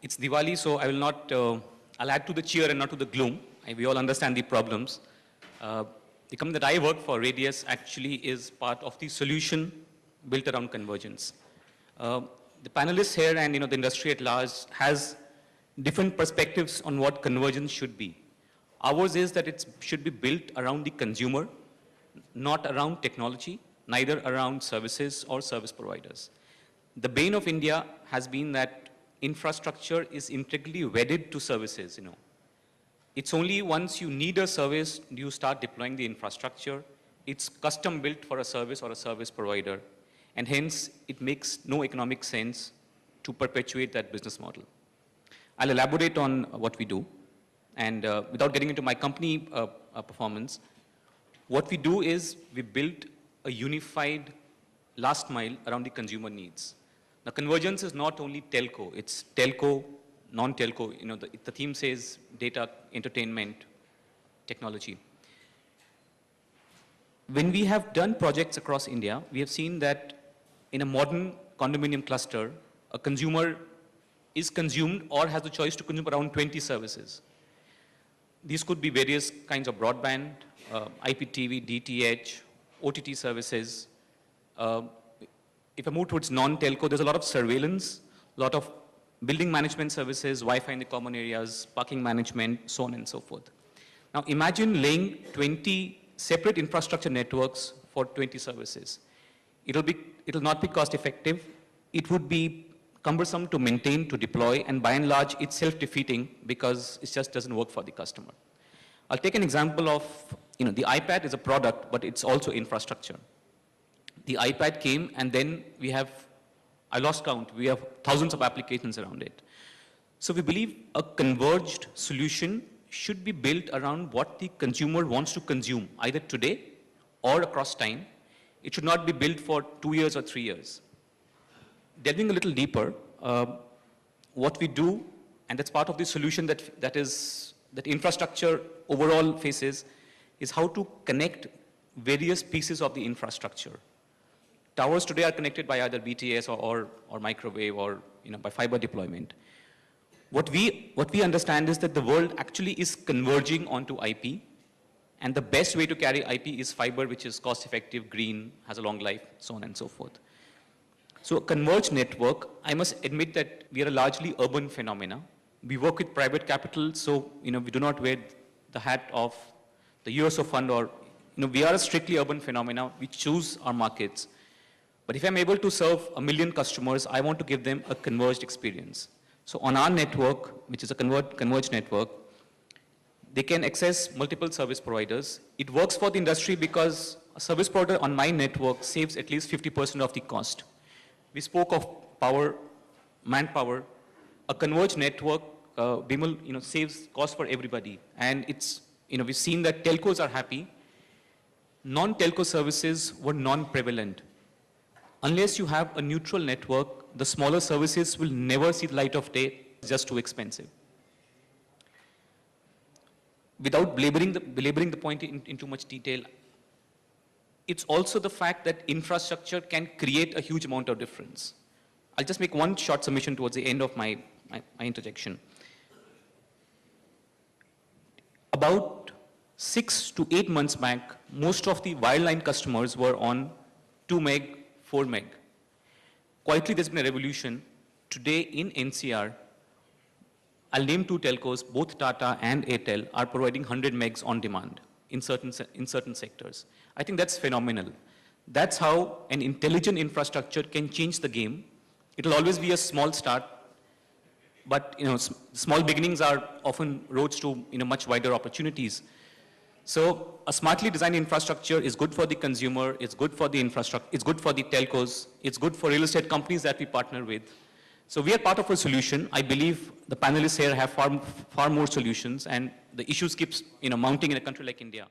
It's Diwali, so I will not, I'll add to the cheer and not to the gloom. We all understand the problems. The company that I work for, Radius, actually is part of the solution built around convergence. The panelists here and the industry at large has different perspectives on what convergence should be. Ours is that it should be built around the consumer, not around technology, neither around services or service providers. The bane of India has been that infrastructure is integrally wedded to services. It's only once you need a service do you start deploying the infrastructure. It's custom built for a service or a service provider, and hence it makes no economic sense to perpetuate that business model. I'll elaborate on what we do, and without getting into my company performance, what we do is we build a unified last mile around the consumer needs. Now, convergence is not only telco, it's telco, non-telco, the theme says data, entertainment, technology. When we have done projects across India, we have seen that in a modern condominium cluster, a consumer is consumed or has the choice to consume around 20 services. These could be various kinds of broadband, IPTV, DTH, OTT services. If I move towards non-telco, there's a lot of surveillance, a lot of building management services, Wi-Fi in the common areas, parking management, so on and so forth. Now imagine laying 20 separate infrastructure networks for 20 services. It'll not be cost effective. It would be cumbersome to maintain, to deploy, and by and large, it's self-defeating because it just doesn't work for the customer. I'll take an example of, the iPad is a product, but it's also infrastructure. The iPad came, and then we have, I lost count, we have thousands of applications around it. So we believe a converged solution should be built around what the consumer wants to consume, either today or across time. It should not be built for 2 years or 3 years. Delving a little deeper, what we do, and that's part of the solution that infrastructure overall faces, is how to connect various pieces of the infrastructure. Towers today are connected by either BTS or microwave or by fiber deployment. What we understand is that the world actually is converging onto IP, and the best way to carry IP is fiber, which is cost-effective, green, has a long life, so on and so forth. So a converged network, I must admit that we are a largely urban phenomena. We work with private capital, so we do not wear the hat of the USO fund or, we are a strictly urban phenomena. We choose our markets. But if I'm able to serve 1 million customers, I want to give them a converged experience. So on our network, which is a converged network, they can access multiple service providers. It works for the industry because a service provider on my network saves at least 50% of the cost. We spoke of power, manpower. A converged network, Bimal, saves cost for everybody. And it's, we've seen that telcos are happy. Non-telco services were non-prevalent. Unless you have a neutral network, the smaller services will never see the light of day. It's just too expensive. Without belaboring the point in too much detail, it's also the fact that infrastructure can create a huge amount of difference. I'll just make one short submission towards the end of my interjection. About 6 to 8 months back, most of the wireline customers were on 2 meg, 4 meg. Quietly, there's been a revolution. Today in NCR, I'll name 2 telcos, both Tata and Airtel are providing 100 megs on demand in certain sectors. I think that's phenomenal. That's how an intelligent infrastructure can change the game. It'll always be a small start, but small beginnings are often roads to much wider opportunities. So a smartly designed infrastructure is good for the consumer, it's good for the infrastructure, it's good for the telcos, it's good for real estate companies that we partner with. So we are part of a solution. I believe the panelists here have far more solutions, and the issues keeps mounting in a country like India.